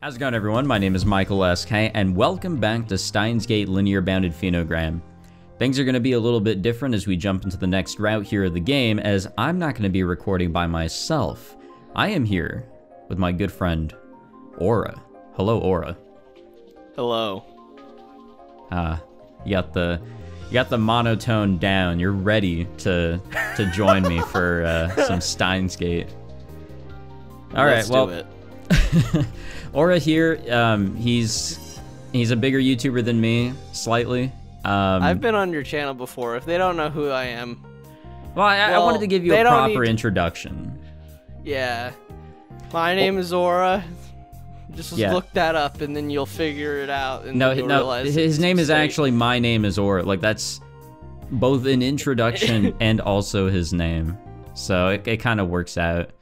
How's it going, everyone? My name is Michael SK, and welcome back to Steins Linear Bounded Phenogram. Things are going to be a little bit different as we jump into the next route here of the game, as I'm not going to be recording by myself. I am here with my good friend, Aura. Hello, Aura. Hello. You got the monotone down. You're ready to join me for some Steins Gate. All right, well, do it. Aura here, he's a bigger YouTuber than me, slightly. I've been on your channel before. If they don't know who I am, well, I wanted to give you a proper introduction. Yeah, my name is Aura. Just look that up, and then you'll figure it out. And No, you'll realize his name is actually My Name is Aura. Like, that's both an introduction and also his name, so it kind of works out.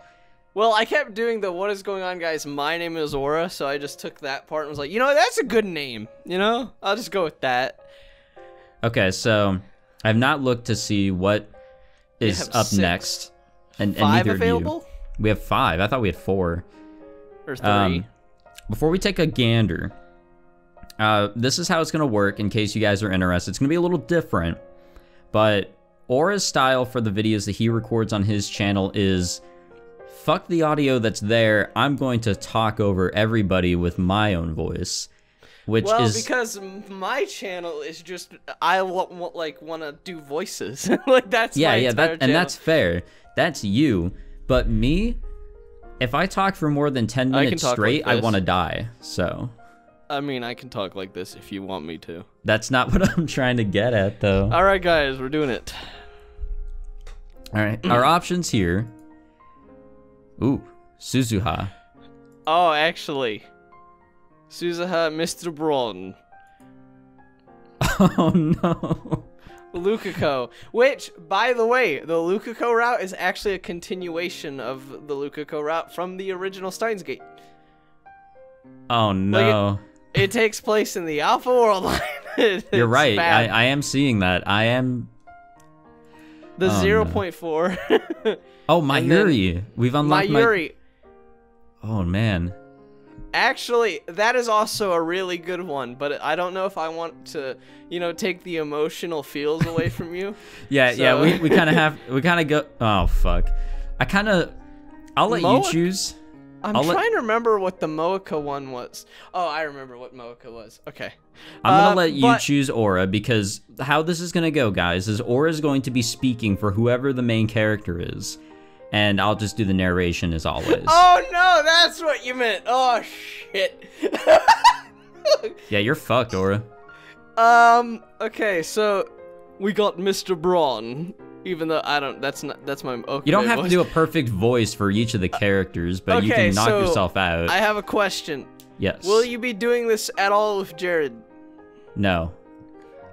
Well, I kept doing the "What is going on, guys? My name is Aura," so I just took that part and was like, you know, that's a good name. You know, I'll just go with that. Okay, so I've not looked to see what is up next, and five neither available. Do you. We have 5. I thought we had 4. Or 3. Before we take a gander, this is how it's gonna work. In case you guys are interested, it's gonna be a little different, but Aura's style for the videos that he records on his channel is, fuck the audio that's there, I'm going to talk over everybody with my own voice. Which is because my channel is just, I want to do voices. Like, that's my entire channel. And that's fair. That's you. But me, if I talk for more than 10 minutes straight, I want to die. So, I mean, I can talk like this if you want me to. That's not what I'm trying to get at, though. All right, guys, we're doing it. All right, our options here. Ooh, Suzuha. Oh, actually, Suzuha, Mr. Braun. Oh no. Lukako, which, by the way, the Lukako route is actually a continuation of the Lukako route from the original Steins Gate. Oh no. Like it takes place in the Alpha World line. You're right. I am seeing that. I am. The 0.4. Oh, Mayuri. We've unlocked Mayuri. Oh, man. Actually, that is also a really good one, but I don't know if I want to, you know, take the emotional feels away from you. Yeah, we kind of go, oh, fuck. I'll let you choose. I'm trying to remember what the Moeka one was. Oh, I remember what Moeka was. Okay. I'm going to let you choose Aura, because how this is going to go, guys, is Aura's going to be speaking for whoever the main character is, and I'll just do the narration as always. Oh, no, that's what you meant. Oh, shit. Yeah, you're fucked, Aura. Okay, so we got Mr. Braun. Even though that's my Okabe You don't have voice. to do a perfect voice for each of the characters, but okay, you can knock so yourself out. I have a question. Yes. Will you be doing this at all with Jared? No.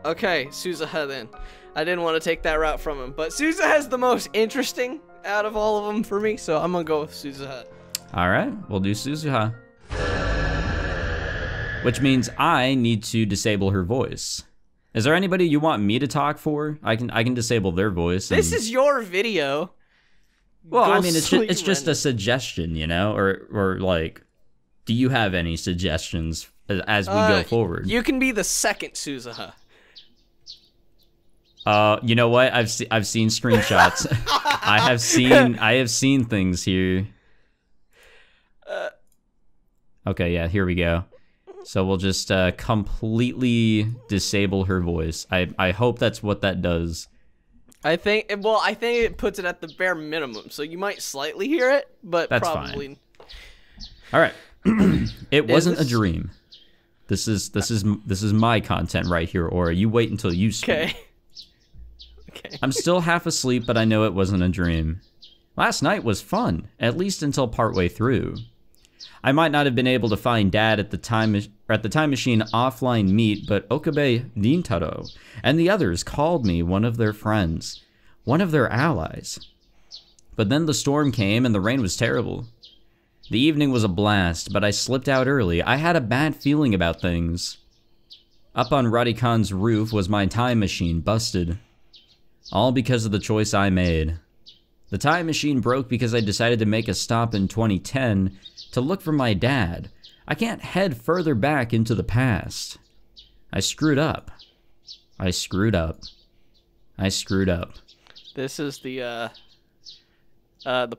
Okay, Suzuha then. I didn't want to take that route from him, but Suzuha is the most interesting out of all of them for me, so I'm gonna go with Suzuha. All right, we'll do Suzuha. Which means I need to disable her voice. Is there anybody you want me to talk for? I can disable their voice. This is your video. Well, I mean, it's just a suggestion, you know, or like, do you have any suggestions as we go forward? You can be the second Suzuha. You know what? I've seen screenshots. I have seen things here. Okay, yeah, here we go. So we'll just completely disable her voice. I hope that's what that does. I think it puts it at the bare minimum, so you might slightly hear it, but that's probably fine. All right. It wasn't a dream. This is my content right here, Aura. You wait until you speak. Okay. Okay. I'm still half asleep, but I know it wasn't a dream. Last night was fun, at least until partway through. I might not have been able to find Dad at the time machine offline meet, but Okabe Rintaro and the others called me one of their friends, one of their allies. But then the storm came and the rain was terrible. The evening was a blast, but I slipped out early. I had a bad feeling about things. Up on Radikan's roof was my time machine busted. All because of the choice I made. The time machine broke because I decided to make a stop in 2010 to look for my dad. I can't head further back into the past. I screwed up. I screwed up. I screwed up. This is the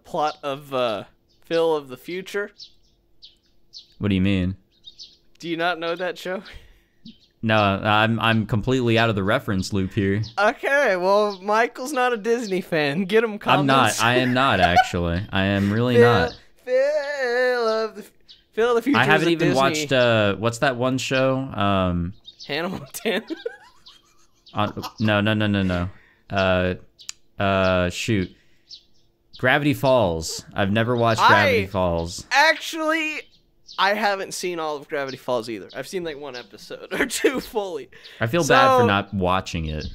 plot of Phil of the Future. What do you mean? Do you not know that show? No, I'm completely out of the reference loop here. Okay, well, Michael's not a Disney fan. Get him comments. I'm not. I am not, actually. I am really not. Phil of the Future. I haven't even Disney. watched, what's that one show? Hannah Montana. No. Shoot. Gravity Falls. I've never watched Gravity Falls. Actually, I haven't seen all of Gravity Falls either. I've seen like one episode or two fully. I feel bad for not watching it.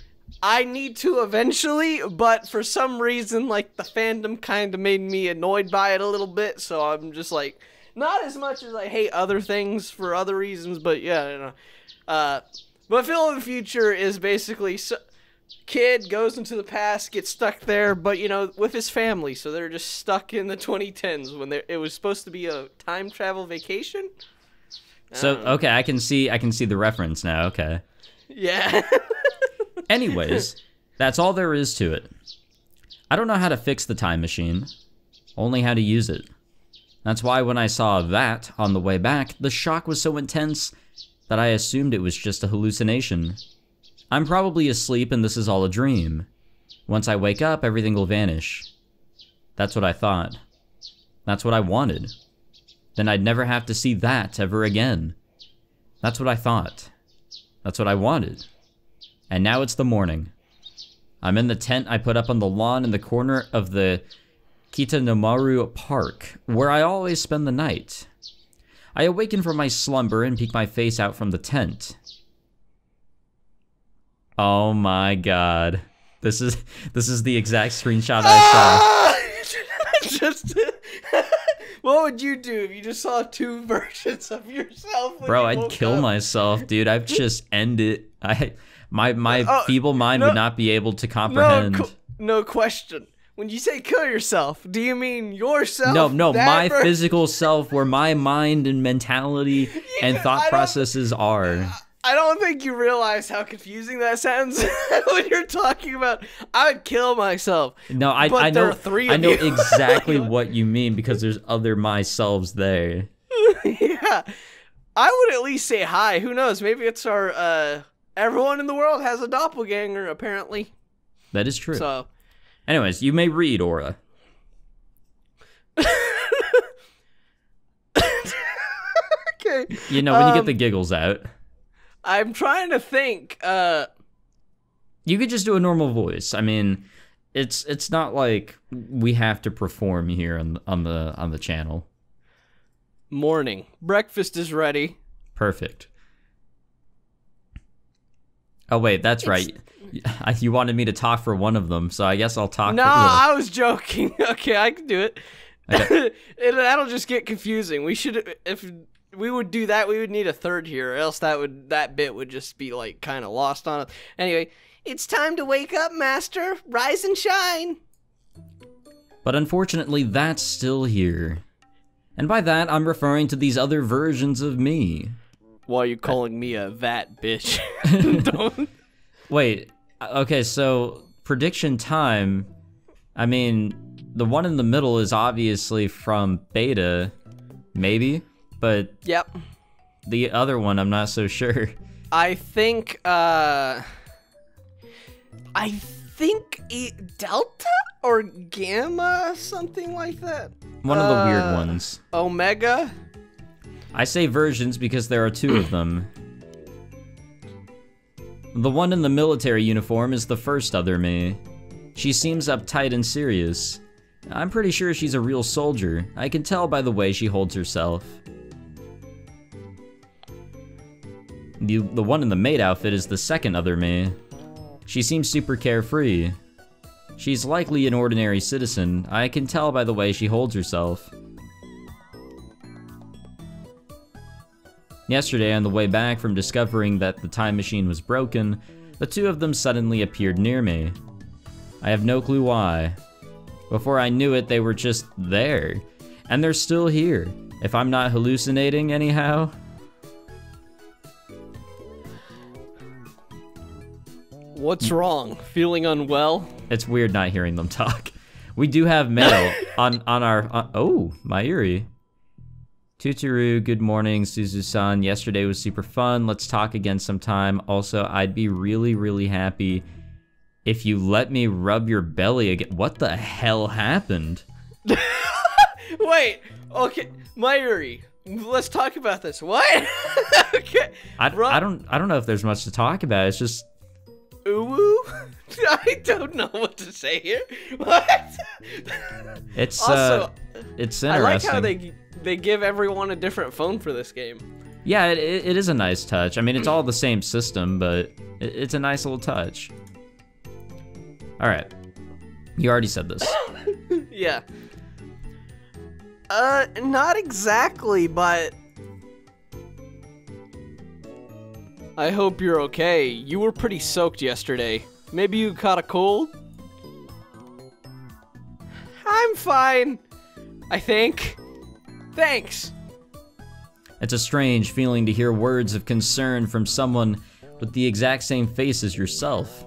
I need to eventually, but for some reason, like, the fandom kind of made me annoyed by it a little bit, so I'm just like, not as much as I hate other things for other reasons, but yeah, you know. But Phil of the Future is basically kid goes into the past, gets stuck there, but you know, with his family, so they're just stuck in the 2010s when it was supposed to be a time travel vacation. So okay, I can see the reference now. Okay. Yeah. Anyways, that's all there is to it. I don't know how to fix the time machine, only how to use it. That's why when I saw that on the way back, the shock was so intense that I assumed it was just a hallucination. I'm probably asleep and this is all a dream. Once I wake up, everything will vanish. That's what I thought. That's what I wanted. Then I'd never have to see that ever again. That's what I thought. That's what I wanted. And now it's the morning. I'm in the tent I put up on the lawn in the corner of the Kitanomaru Park, where I always spend the night. I awaken from my slumber and peek my face out from the tent. Oh my god. This is the exact screenshot I saw. What would you do if you just saw two versions of yourself? Bro, I'd kill myself, dude. I'd just end it. My feeble mind would not be able to comprehend. No question. When you say kill yourself, do you mean yourself? No, my physical self, where my mind and mentality and thought processes are. I don't think you realize how confusing that sounds when you're talking about, I would kill myself. No, I know. There are three I know of you. exactly what you mean because there's other myselves there. Yeah. I would at least say hi. Who knows? Maybe it's our, everyone in the world has a doppelganger, apparently. That is true. So. Anyways, you may read, Aura. Okay. You know, when you get the giggles out. I'm trying to think. You could just do a normal voice. I mean, it's not like we have to perform here on the channel. Morning. Breakfast is ready. Perfect. Oh wait, that's right. You wanted me to talk for one of them, so I guess I'll talk. No, I was joking. Okay, I can do it. Okay. That'll just get confusing. We should, if we would do that, we would need a third here, or else that bit would just be like kind of lost on us. Anyway, it's time to wake up, Master. Rise and shine. But unfortunately, that's still here. And by that, I'm referring to these other versions of me. Why are you calling me a that bitch? Don't. Wait, okay, so prediction time, I mean, the one in the middle is obviously from beta, maybe, but yep. The other one, I'm not so sure. I think Delta or Gamma, something like that. One of the weird ones. Omega? I say versions because there are two of them. The one in the military uniform is the first other me. She seems uptight and serious. I'm pretty sure she's a real soldier. I can tell by the way she holds herself. The one in the maid outfit is the second other me. She seems super carefree. She's likely an ordinary citizen. I can tell by the way she holds herself. Yesterday, on the way back from discovering that the time machine was broken, the two of them suddenly appeared near me. I have no clue why. Before I knew it, they were just there. And they're still here. If I'm not hallucinating anyhow. What's wrong? Feeling unwell? It's weird not hearing them talk. We do have mail on our... oh, Mayuri. Tuturu, good morning, Suzu-san. Yesterday was super fun. Let's talk again sometime. Also, I'd be really, really happy if you let me rub your belly again. What the hell happened? Wait, okay, Mayuri, let's talk about this. What? Okay. I don't know if there's much to talk about. It's just... Ooh, I don't know what to say here. What? It's also, it's interesting. I like how they give everyone a different phone for this game. Yeah, it is a nice touch. I mean, it's all the same system, but it's a nice little touch. All right, you already said this. Yeah. Not exactly, but I hope you're okay. You were pretty soaked yesterday. Maybe you caught a cold? I'm fine, I think. Thanks. It's a strange feeling to hear words of concern from someone with the exact same face as yourself.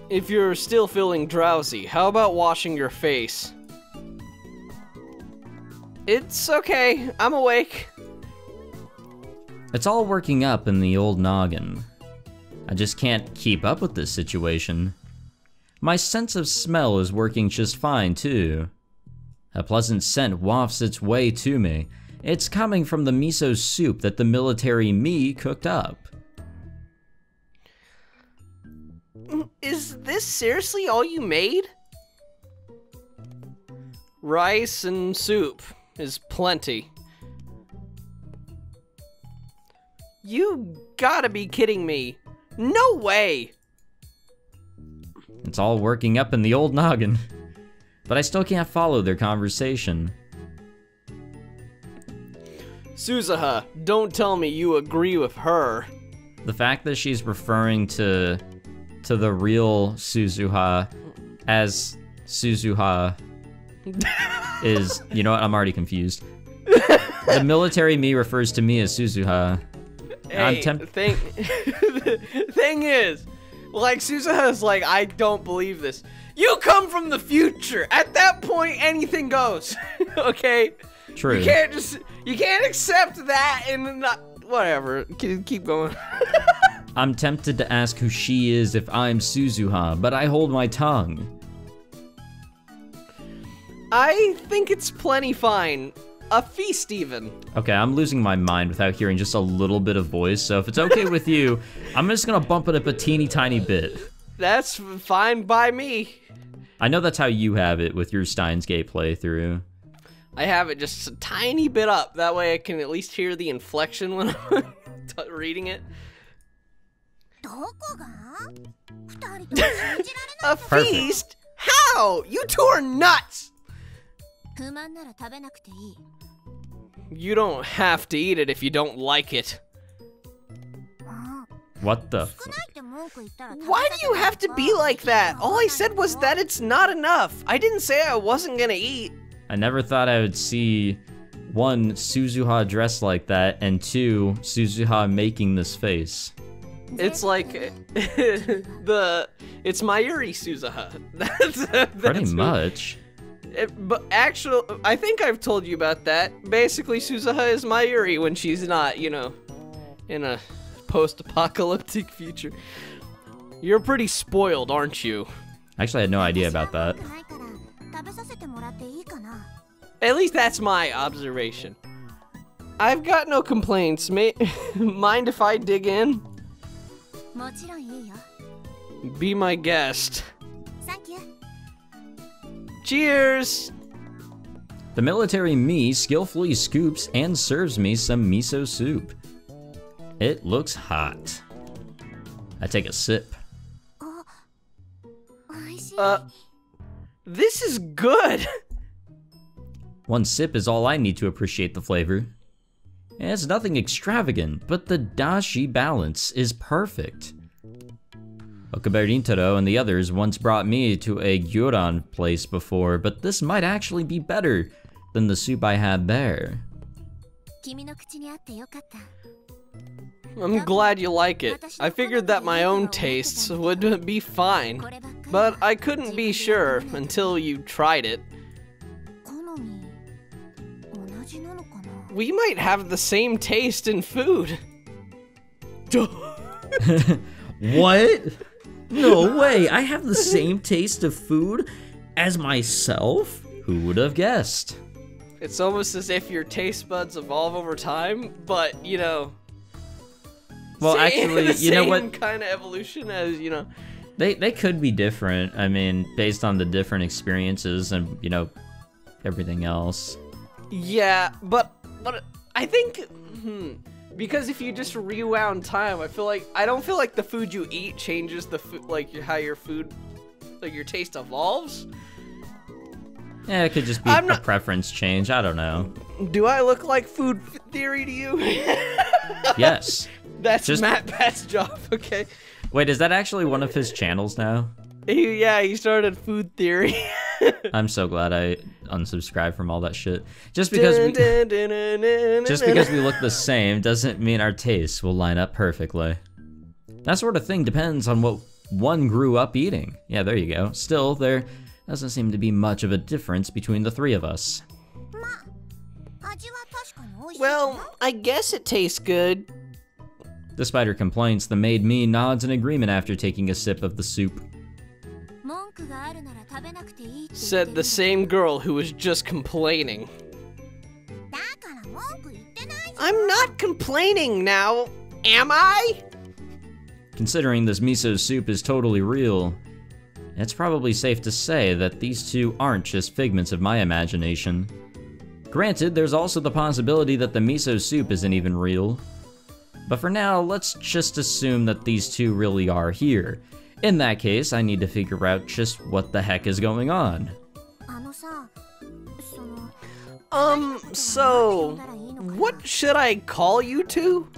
If you're still feeling drowsy, how about washing your face? It's okay, I'm awake. It's all working up in the old noggin. I just can't keep up with this situation. My sense of smell is working just fine, too. A pleasant scent wafts its way to me. It's coming from the miso soup that the military me cooked up. Is this seriously all you made? Rice and soup is plenty. You gotta be kidding me. No way! It's all working up in the old noggin. But I still can't follow their conversation. Suzuha, don't tell me you agree with her. The fact that she's referring to the real Suzuha as Suzuha is, you know what, I'm already confused. The military me refers to me as Suzuha. Hey, thing is, like, Suzuha's like, I don't believe this. You come from the future. At that point, anything goes. Okay? True. You can't accept that and not, whatever. Keep going. I'm tempted to ask who she is if I'm Suzuha, but I hold my tongue. I think it's plenty fine. A feast, even. Okay, I'm losing my mind without hearing just a little bit of voice, so if it's okay with you, I'm just gonna bump it up a teeny tiny bit. That's fine by me. I know that's how you have it with your Steins Gate playthrough. I have it just a tiny bit up. That way I can at least hear the inflection when I'm reading it. A feast? How? You two are nuts! You don't have to eat it if you don't like it. What the Why do you have to be like that? All I said was that it's not enough. I didn't say I wasn't gonna eat. I never thought I would see, one, Suzuha dressed like that, and two, Suzuha making this face. It's like, it's Mayuri Suzuha. That's Pretty much. But actually, I think I've told you about that. Basically, Suzuha is Mayuri when she's not, you know, in a post-apocalyptic future. You're pretty spoiled, aren't you? Actually, I had no idea about that. At least that's my observation. I've got no complaints. Mind if I dig in? Be my guest. Cheers! The military me skillfully scoops and serves me some miso soup. It looks hot. I take a sip. This is good! One sip is all I need to appreciate the flavor. It's nothing extravagant, but the dashi balance is perfect. Okabe Rintaro and the others once brought me to a gyuran place before, but this might actually be better. than the soup I had there. I'm glad you like it. I figured that my own tastes would be fine, but I couldn't be sure until you tried it. We might have the same taste in food. What? No way, I have the same taste of food as myself? Who would have guessed? It's almost as if your taste buds evolve over time, but, you know... Well, actually, you know what? Same kind of evolution as, you know... They could be different, I mean, based on the different experiences and, you know, everything else. Yeah, but I think... Because if you just rewound time, I don't feel like the food you eat changes the food, like how your food, like your taste evolves. Yeah, it could just be a preference change. I don't know. Do I look like food theory to you? Yes. That's just Matt Pat's job. Okay. Wait, is that actually one of his channels now? He started food theory. I'm so glad I unsubscribed from all that shit. Just because we look the same doesn't mean our tastes will line up perfectly. That sort of thing depends on what one grew up eating. Yeah, there you go. Still, there doesn't seem to be much of a difference between the three of us. Well, I guess it tastes good. Despite her complaints, the maid me nods in agreement after taking a sip of the soup. Said the same girl who was just complaining. I'm not complaining now, am I? Considering this miso soup is totally real, it's probably safe to say that these two aren't just figments of my imagination. Granted, there's also the possibility that the miso soup isn't even real. But for now, let's just assume that these two really are here. In that case, I need to figure out just what the heck is going on. So, what should I call you two?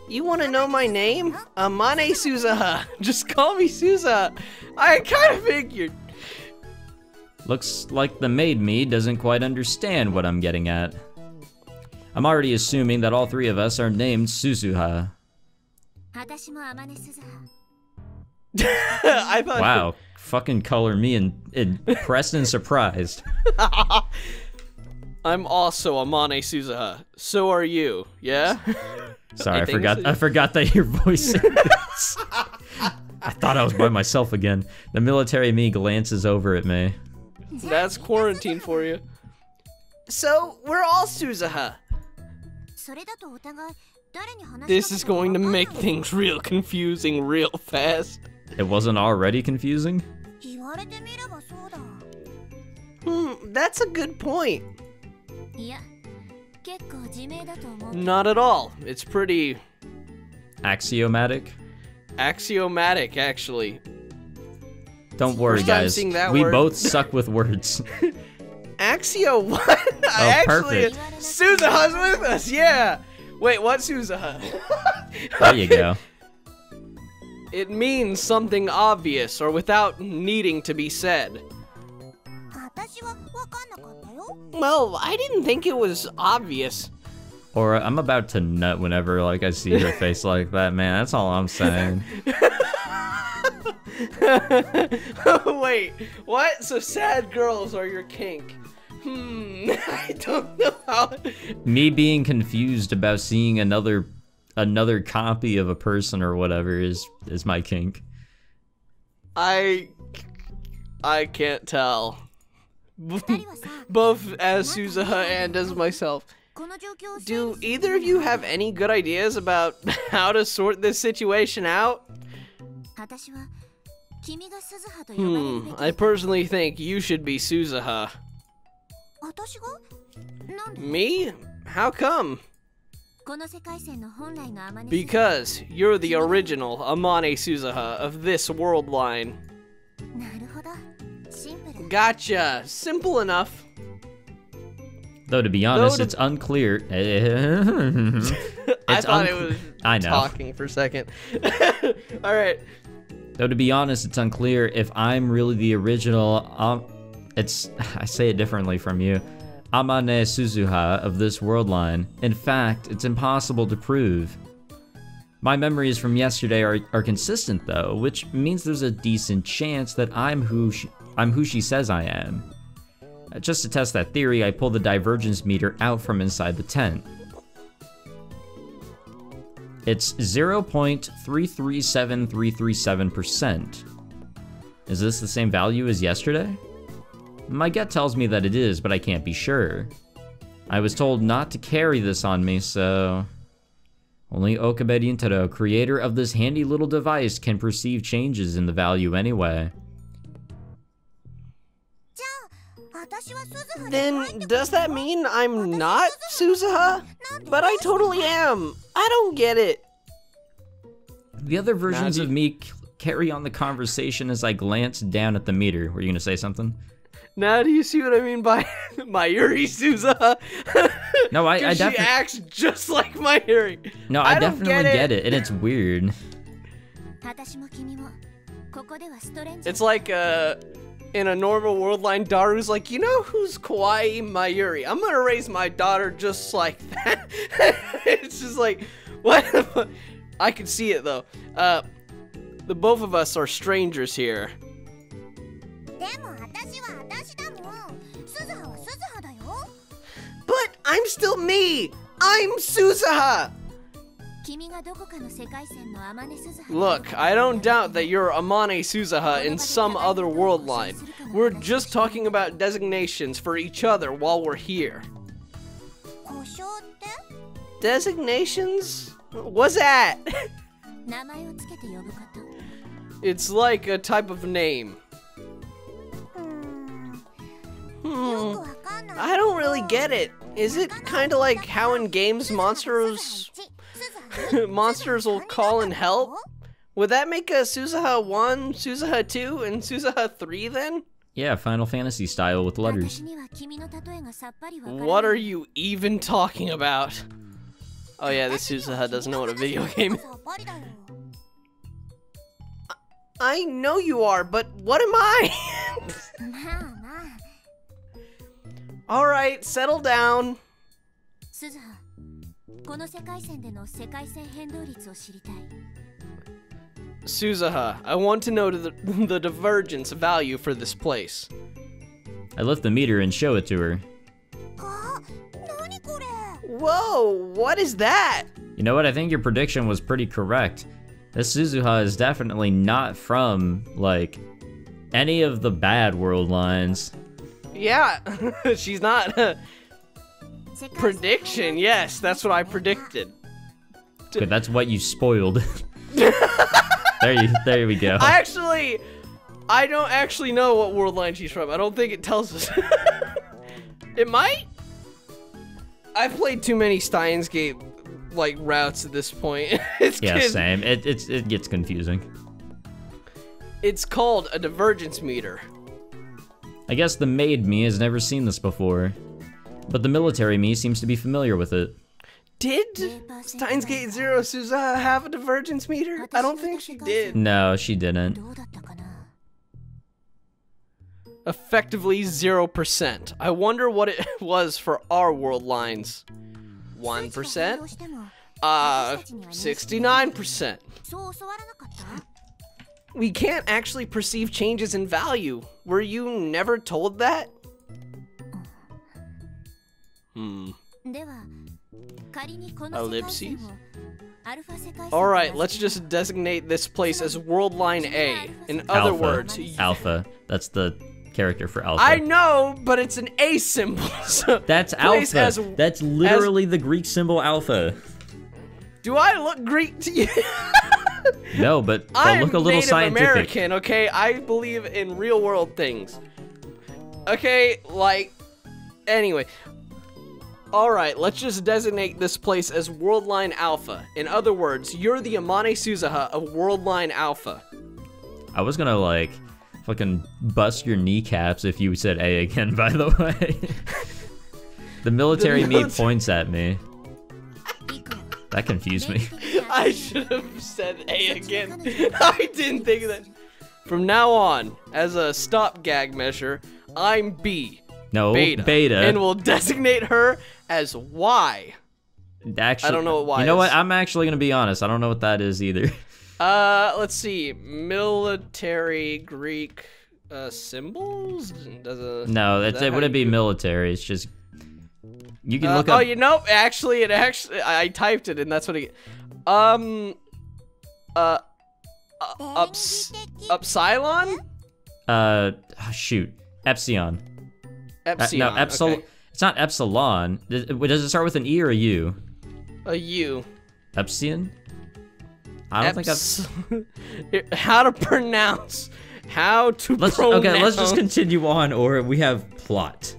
You want to know my name? Amane Suzuha. Just call me Suzuha. I kind of figured. Looks like the maid me doesn't quite understand what I'm getting at. I'm already assuming that all three of us are named Suzuha. I thought. Wow, fucking color me impressed and surprised. I'm also Amane Suzuha. So are you, yeah? Sorry, I forgot that your voice said this. I thought I was by myself again. The military me glances over at me. That's quarantine for you. So, we're all Suzuha. This is going to make things real confusing real fast. It wasn't already confusing? That's a good point. Not at all. It's pretty... axiomatic? Axiomatic, actually. Don't worry, guys. We both suck with words. Axio what? Oh, perfect. Suzuha's with us, yeah! Wait, what Suzuha? There you go. It means something obvious or without needing to be said. Well, I didn't think it was obvious. Or I'm about to nut whenever like I see your face like that, man. That's all I'm saying. Wait, what? So sad girls are your kink? I don't know how. Me being confused about seeing another copy of a person or whatever is my kink. I can't tell. Both as Suzuha and as myself. Do either of you have any good ideas about how to sort this situation out? I personally think you should be Suzuha. Me? How come? Because you're the original Amane Suzuha of this world line. Gotcha. Simple enough. Though to be honest, it's unclear. I thought it was talking for a second. Alright. Though to be honest, it's unclear if I'm really the original I say it differently from you. Amane Suzuha of this world line. In fact, it's impossible to prove. My memories from yesterday are consistent though, which means there's a decent chance that I'm who she says I am. Just to test that theory, I pulled the divergence meter out from inside the tent. It's 0.337337%. Is this the same value as yesterday? My gut tells me that it is, but I can't be sure. I was told not to carry this on me, so... Only Okabe Rintaro, creator of this handy little device, can perceive changes in the value anyway. Then, does that mean I'm not Suzuha? But I totally am. I don't get it. The other versions of me carry on the conversation as I glance down at the meter. Were you gonna say something? Now do you see what I mean by Mayuri Suzuha? No, I definitely... She acts just like Mayuri. No, I definitely get it, and it's weird. It's like, in a normal world line, Daru's like, you know who's kawaii? Mayuri. I'm gonna raise my daughter just like that. It's just like, what? I can see it, though. The both of us are strangers here. But I'm still me! I'm Suzuha! Look, I don't doubt that you're Amane Suzuha in some other world line. We're just talking about designations for each other while we're here. Designations? What's that? It's like a type of name. I don't really get it. Is it kind of like how in games monsters will call and help? Would that make a Suzuha 1, Suzuha 2, and Suzuha 3 then? Yeah, Final Fantasy style with letters. What are you even talking about? Oh yeah, this Suzuha doesn't know what a video game is. I know you are, but what am I? Alright, settle down. Suzuha, I want to know the divergence value for this place. I lift the meter and show it to her. Whoa, what is that? You know what, I think your prediction was pretty correct. This Suzuha is definitely not from, like, any of the bad world lines. Yeah, she's not. Prediction, yes, that's what I predicted. Good, that's what you spoiled. There we go. I don't actually know what world line she's from. I don't think it tells us. It might? I've played too many Steins Gate like routes at this point. Same. It gets confusing. It's called a divergence meter. I guess the maid me has never seen this before, but the military me seems to be familiar with it. Did Steins Gate Zero Suzuha have a divergence meter? I don't think she did. No, she didn't. Effectively 0%. I wonder what it was for our world lines. 1%? 69%. We can't actually perceive changes in value. Were you never told that? Ellipses? Alright, let's just designate this place as World Line A. In other words... Alpha. That's the character for Alpha. I know, but it's an A symbol. So that's Alpha. That's literally the Greek symbol Alpha. Do I look Greek to you? No, but look a little Native scientific. American, okay? I believe in real world things. Okay, like... Anyway. Alright, let's just designate this place as World Line Alpha. In other words, you're the Amane Suzuha of World Line Alpha. I was gonna, like, fucking bust your kneecaps if you said A again, by the way. The military me points at me. That confused me. I should have said A again. I didn't think of that. From now on, as a stopgag measure, I'm B. No, Beta. Beta. And we'll designate her as Y. Actually, I don't know what Y You know is. what? I'm actually gonna be honest. I don't know what that is either. Let's see. Military Greek symbols? No, it wouldn't be military. It's just you can look up. Oh, you know, actually, I typed it, and that's what it. Upsilon? Shoot, Epsilon. Epsilon. No, Epsilon. Okay. It's not Epsilon. Does it start with an E or a U? A U. Epsilon? I don't think I've... How to pronounce. How to pronounce. Okay, let's just continue on, or we have plot.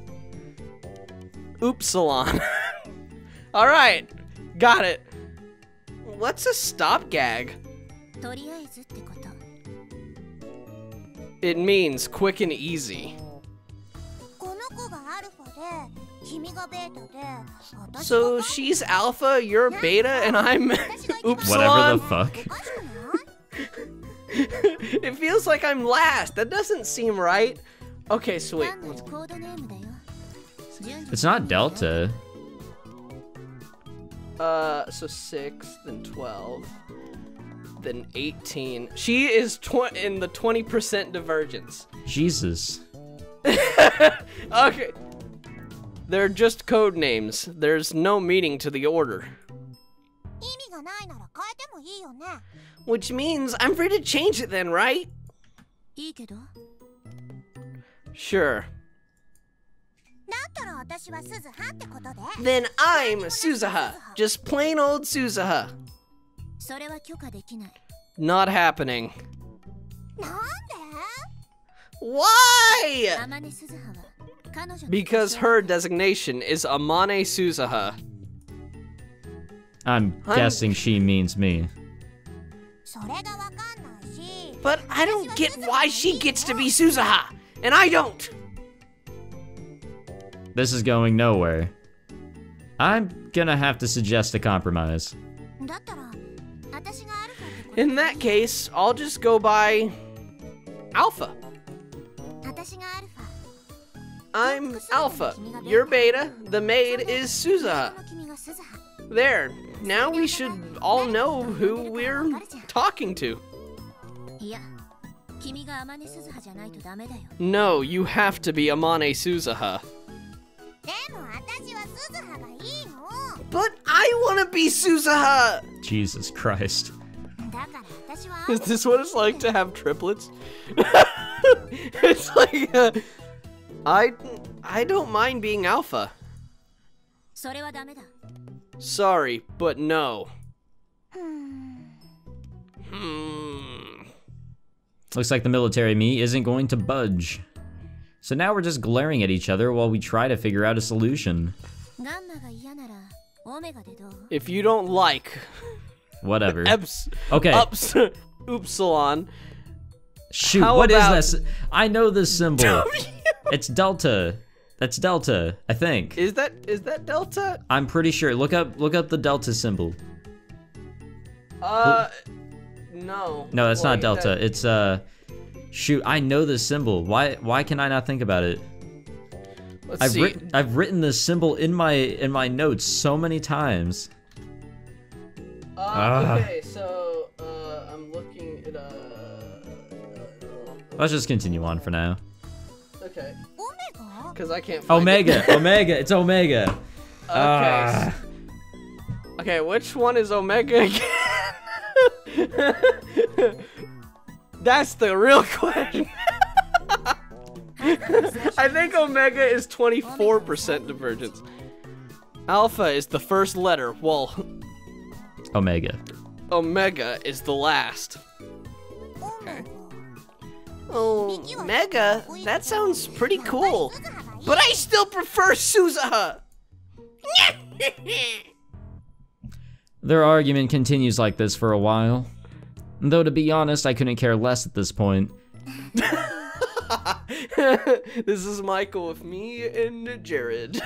Oopsilon. All right, got it. What's a stop gag? It means quick and easy. So she's alpha, you're beta, and I'm oopsilon? Whatever the fuck. It feels like I'm last. That doesn't seem right. Okay, sweet. It's not Delta. So 6, then 12, then 18. She is in the 20% divergence. Jesus. Okay. They're just code names. There's no meaning to the order. Which means I'm free to change it then, right? Sure. Then I'm Suzuha. Just plain old Suzuha. Not happening. Why? Because her designation is Amane Suzuha. I'm guessing she means me. But I don't get why she gets to be Suzuha, and I don't. This is going nowhere. I'm gonna have to suggest a compromise. In that case, I'll just go by Alpha. I'm Alpha. You're Beta. The maid is Suzuha. There. Now we should all know who we're talking to. No, you have to be Amane Suzuha. But I want to be Suzuha! Jesus Christ. Is this what it's like to have triplets? It's like, I don't mind being Alpha. Sorry, but no. Looks like the military me isn't going to budge. So now we're just glaring at each other while we try to figure out a solution. If you don't like... Whatever. Okay. Upsilon. Shoot, what is this? I know this symbol. It's Delta. That's Delta, I think. Is that Delta? I'm pretty sure. Look up the Delta symbol. No. No, that's not Delta. It's shoot, I know this symbol. Why can I not think about it? Let's see. I've written this symbol in my notes so many times. Okay, so I'm looking at Let's just continue on for now. Okay. Because I can't find Omega, Omega, it's Omega. Okay. Okay, which one is Omega again? That's the real question. I think Omega is 24% divergence. Alpha is the first letter. Well, Omega. Omega is the last. Okay. Omega? That sounds pretty cool. But I still prefer Suzuha. Their argument continues like this for a while. Though to be honest, I couldn't care less at this point. This is Michael with me and Jared.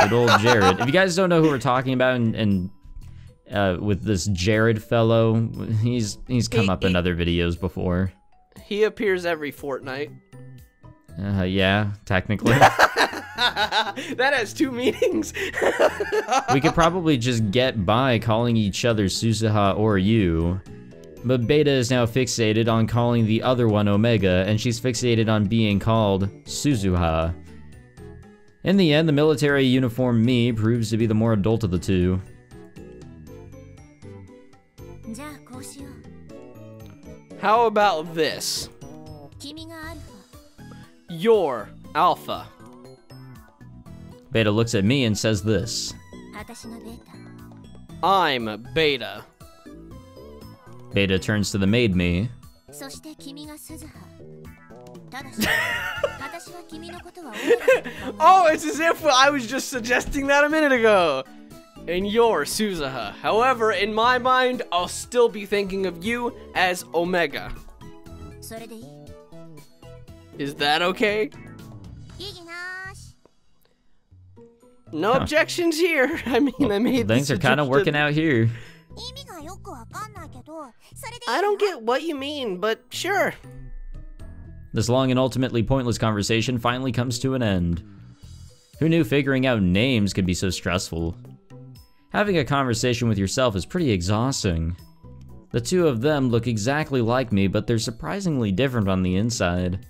Good old Jared. If you guys don't know who we're talking about, and with this Jared fellow, he's come up in other videos before. He appears every fortnight. Yeah, technically. That has two meanings. We could probably just get by calling each other Suzuha or you. But Beta is now fixated on calling the other one Omega, and she's fixated on being called Suzuha. In the end, the military uniform me proves to be the more adult of the two. How about this? You're Alpha. Beta looks at me and says this. I'm Beta. Beta turns to the maid me. Oh, it's as if I was just suggesting that a minute ago. And you're Suzuha. However, in my mind, I'll still be thinking of you as Omega. Is that okay? No objections here. I mean, I made Things are kind of working out here. I don't get what you mean, but sure. This long and ultimately pointless conversation finally comes to an end. Who knew figuring out names could be so stressful? Having a conversation with yourself is pretty exhausting. The two of them look exactly like me, but they're surprisingly different on the inside.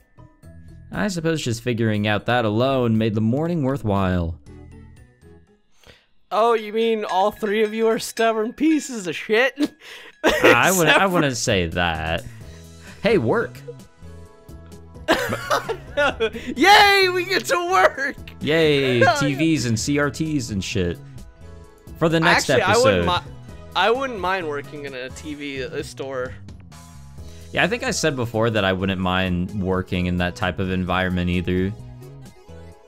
I suppose just figuring out that alone made the morning worthwhile. Oh, you mean all three of you are stubborn pieces of shit? I wouldn't say that. Hey, work! Yay, we get to work! Yay, TVs and CRTs and shit. For the next episode. I wouldn't mind working in a TV store. Yeah, I think I said before that I wouldn't mind working in that type of environment either.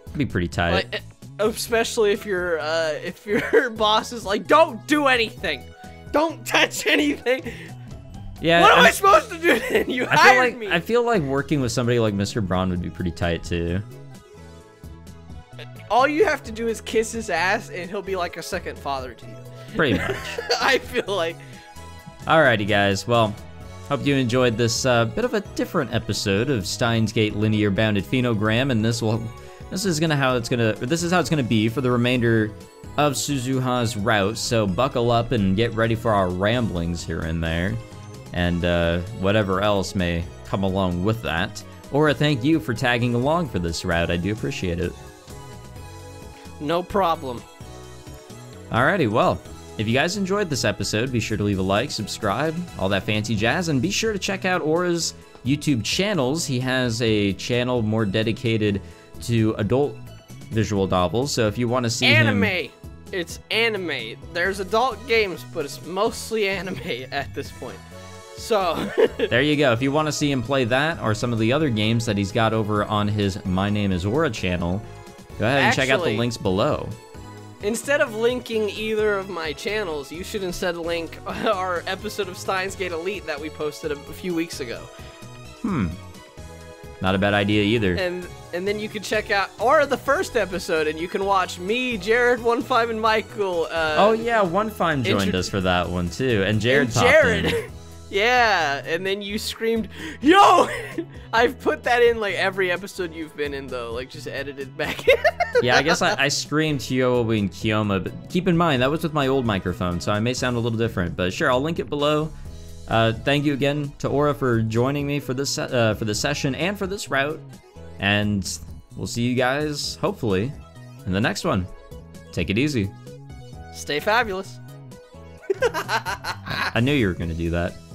It'd be pretty tight. Like, especially if your boss is like, don't do anything, don't touch anything. Yeah. What am I supposed to do then? You hired me. I feel like working with somebody like Mr. Braun would be pretty tight too. All you have to do is kiss his ass, and he'll be like a second father to you. Pretty much. I feel like. Alrighty, guys. Well, hope you enjoyed this bit of a different episode of Steins Gate Linear Bounded Phenogram, and this is how it's gonna be for the remainder of Suzuha's route. So buckle up and get ready for our ramblings here and there, and whatever else may come along with that. Or a thank you for tagging along for this route. I do appreciate it. No problem. Alrighty, well, if you guys enjoyed this episode, be sure to leave a like, subscribe, all that fancy jazz, and be sure to check out Aura's YouTube channels. He has a channel more dedicated to adult visual novels, so if you want to see anime. It's anime. There's adult games, but it's mostly anime at this point. So there you go. If you want to see him play that or some of the other games that he's got over on his My Name is Aura channel, go ahead and check out the links below. Instead of linking either of my channels, you should instead link our episode of Steins Gate Elite that we posted a few weeks ago. Not a bad idea either. And then you can check out the first episode, and you can watch me, Jared, 1-5, and Michael. Oh yeah, 1-5 joined us for that one too, and Jared popped in. Yeah, and then you screamed, "Yo!" I've put that in like every episode you've been in, though, like just edited back in. Yeah, I guess I screamed Hyo and Kiyoma, but keep in mind that was with my old microphone, so I may sound a little different. But sure, I'll link it below. Thank you again to Aura for joining me for this session and for this route, and we'll see you guys hopefully in the next one. Take it easy. Stay fabulous. I knew you were gonna do that.